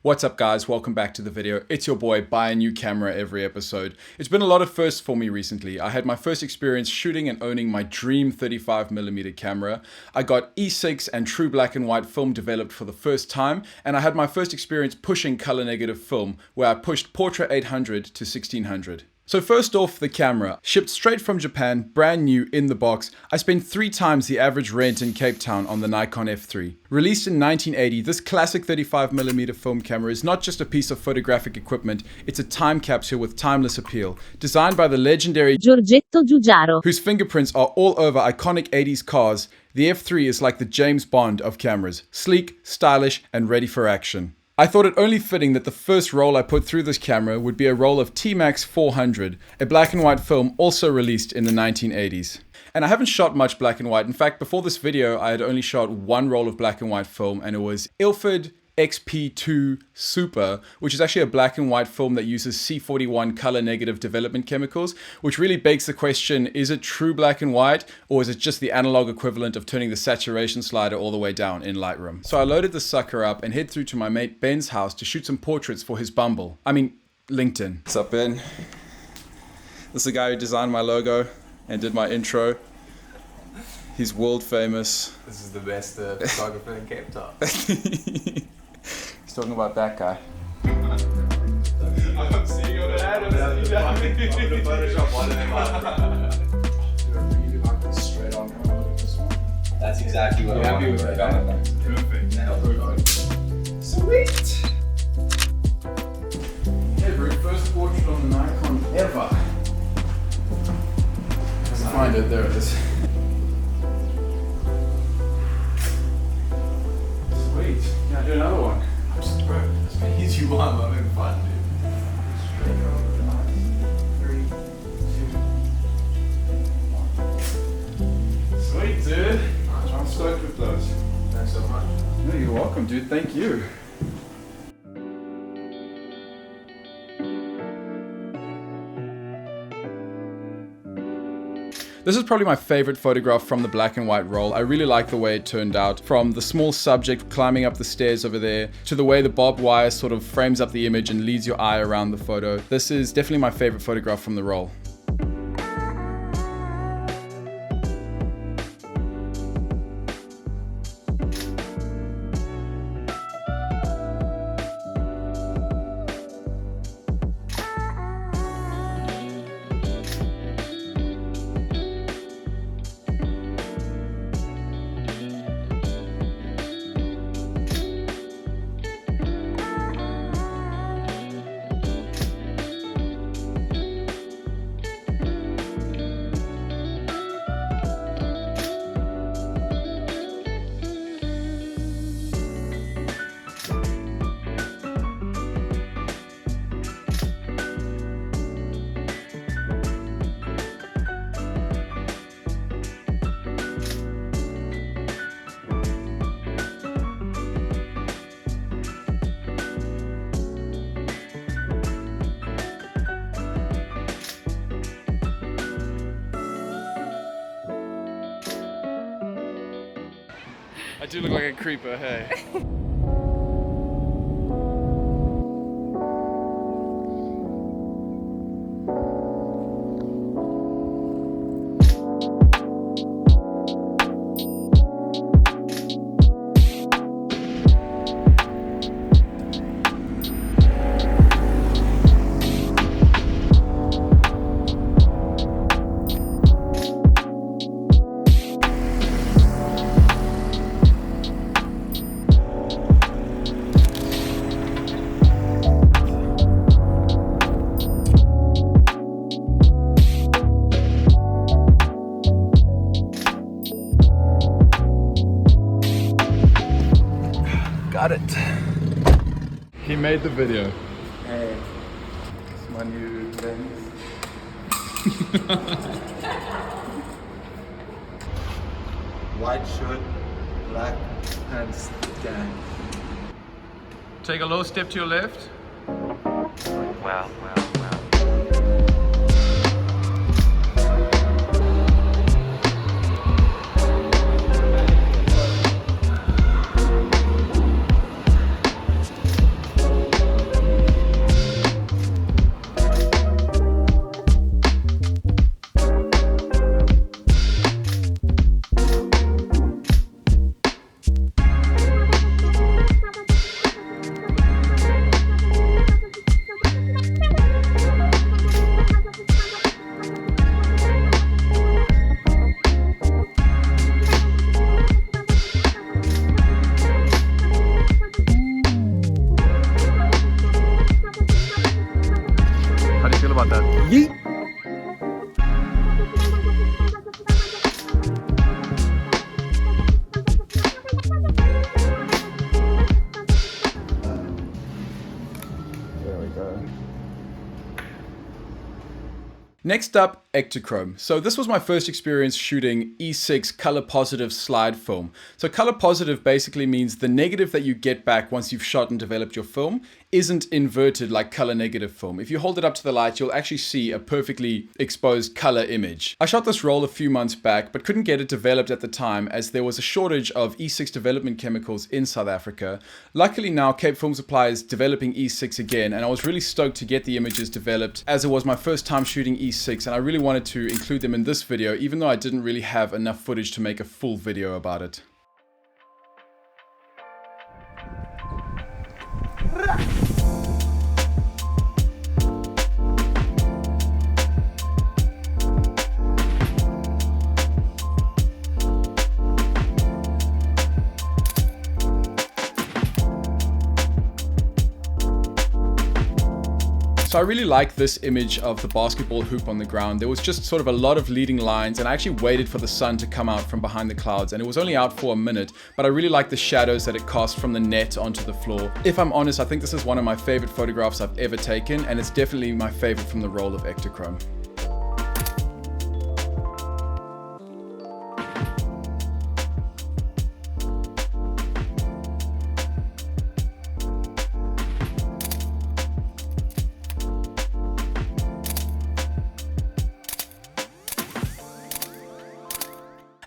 What's up guys, welcome back to the video. It's your boy, buy a new camera every episode. It's been a lot of firsts for me recently. I had my first experience shooting and owning my dream 35mm camera. I got E6 and true black and white film developed for the first time, and I had my first experience pushing color negative film where I pushed Portra 800 to 1600. So first off, the camera. Shipped straight from Japan, brand new in the box. I spent 3 times the average rent in Cape Town on the Nikon F3. Released in 1980, this classic 35mm film camera is not just a piece of photographic equipment, it's a time capsule with timeless appeal. Designed by the legendary Giorgetto Giugiaro, whose fingerprints are all over iconic 80s cars, the F3 is like the James Bond of cameras. Sleek, stylish, and ready for action. I thought it only fitting that the first roll I put through this camera would be a roll of Tmax 400, a black and white film also released in the 1980s. And I haven't shot much black and white. In fact, before this video, I had only shot one roll of black and white film, and it was Ilford XP2 Super, which is actually a black and white film that uses C41 color negative development chemicals, which really begs the question, is it true black and white, or is it just the analog equivalent of turning the saturation slider all the way down in Lightroom? So I loaded the sucker up and head through to my mate Ben's house to shoot some portraits for his LinkedIn. What's up, Ben? This is the guy who designed my logo and did my intro. He's world famous. This is the best photographer in Cape Town. He's talking about that guy. I'm seeing on the ad. I'm going to Photoshop one of them. Really like this straight on camera with this one. That's exactly what I want. Perfect. Now we're going. Sweet! Hey, bro, first portrait on the Nikon ever. Let's find it, there it is. Sweet. Can I do another one? I'm just, bro, as many as you want. I'm having fun, dude. Straight over the nice. 3, 2, 1. Sweet, dude. I'm stoked with those. Thanks so much. No, you're welcome, dude. Thank you. This is probably my favorite photograph from the black and white roll. I really like the way it turned out. From the small subject climbing up the stairs over there, to the way the barbed wire sort of frames up the image and leads your eye around the photo. This is definitely my favorite photograph from the roll. I do look like a creeper, hey. Got it. He made the video. Hey, it's my new lens. White shirt, black pants, gang. Take a little step to your left. Well. Next up, Ektachrome. So this was my first experience shooting E6 color positive slide film. So color positive basically means the negative that you get back once you've shot and developed your film isn't inverted like color negative film. If you hold it up to the light, you'll actually see a perfectly exposed color image. I shot this roll a few months back, but couldn't get it developed at the time as there was a shortage of E6 development chemicals in South Africa. Luckily now Cape Film Supply is developing E6 again, and I was really stoked to get the images developed as it was my first time shooting E6, and I really wanted to include them in this video even though I didn't really have enough footage to make a full video about it. So I really like this image of the basketball hoop on the ground. There was just sort of a lot of leading lines, and I actually waited for the sun to come out from behind the clouds, and it was only out for a minute, but I really like the shadows that it cast from the net onto the floor. If I'm honest, I think this is one of my favorite photographs I've ever taken, and it's definitely my favorite from the roll of Ektachrome.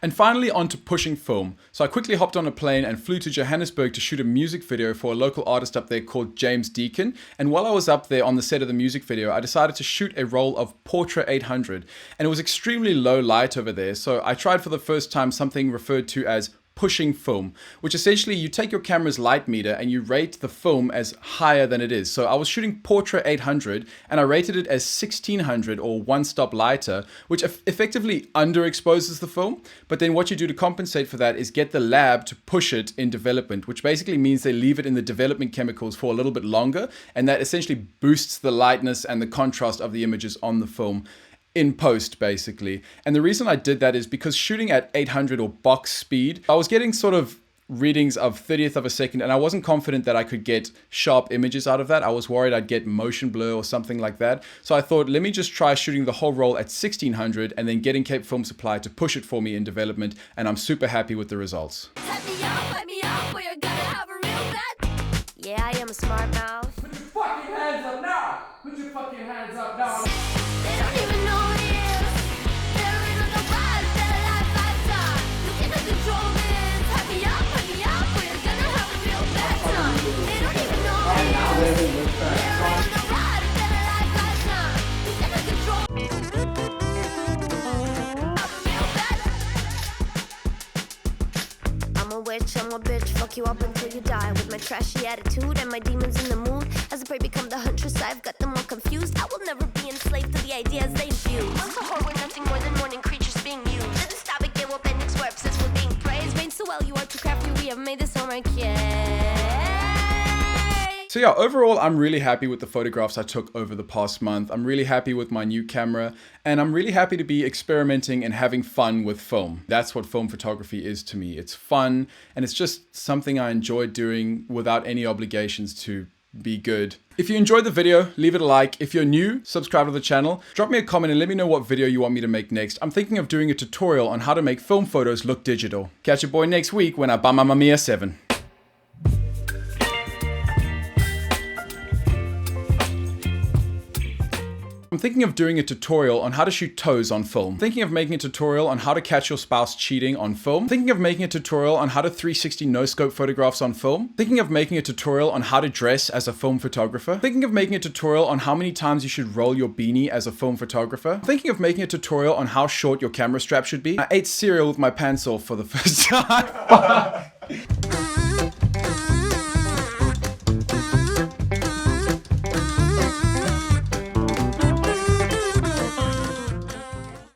And finally onto pushing film. So I quickly hopped on a plane and flew to Johannesburg to shoot a music video for a local artist up there called James Deacon. And while I was up there on the set of the music video, I decided to shoot a roll of Portra 800. And it was extremely low light over there. So I tried for the first time something referred to as pushing film, which essentially you take your camera's light meter and you rate the film as higher than it is. So I was shooting Portra 800 and I rated it as 1600 or one stop lighter, which effectively underexposes the film. But then what you do to compensate for that is get the lab to push it in development, which basically means they leave it in the development chemicals for a little bit longer, and that essentially boosts the lightness and the contrast of the images on the film in post, basically. And the reason I did that is because shooting at 800 or box speed, I was getting sort of readings of 30th of a second, and I wasn't confident that I could get sharp images out of that. I was worried I'd get motion blur or something like that. So I thought, let me just try shooting the whole roll at 1600 and then getting Cape Film Supply to push it for me in development, and I'm super happy with the results. Yeah, I am a smart mouth. Put your fucking hands up now! Put your fucking hands up now! They don't even know what it is. There is no vibe that a life lifetime. You cannot control this. Hype me up, we're gonna have a real bad time. They don't even know what it is. There is no vibe that a life lifetime. You cannot control. Have a real bad. I'm a witch, I'm a bitch. Fuck you up until you die. With my trashy attitude and my demons in the mood. As the prey become the huntress, I've got them all confused. I will never be enslaved to the ideas they infuse. Once a whore, we're nothing more than morning creatures being used. Let the stop it, get what appendix where obsessed with being praised. Rain so well, you are too crafty, we have made this homework, yay! So yeah, overall, I'm really happy with the photographs I took over the past month. I'm really happy with my new camera, and I'm really happy to be experimenting and having fun with film. That's what film photography is to me. It's fun, and it's just something I enjoy doing without any obligations to be good. If you enjoyed the video, leave it a like. If you're new, subscribe to the channel. Drop me a comment and let me know what video you want me to make next. I'm thinking of doing a tutorial on how to make film photos look digital. Catch your boy next week when I buy my Mamiya 7. I'm thinking of doing a tutorial on how to shoot toes on film. Thinking of making a tutorial on how to catch your spouse cheating on film. Thinking of making a tutorial on how to 360 no-scope photographs on film. Thinking of making a tutorial on how to dress as a film photographer. Thinking of making a tutorial on how many times you should roll your beanie as a film photographer. Thinking of making a tutorial on how short your camera strap should be. I ate cereal with my pants off for the first time.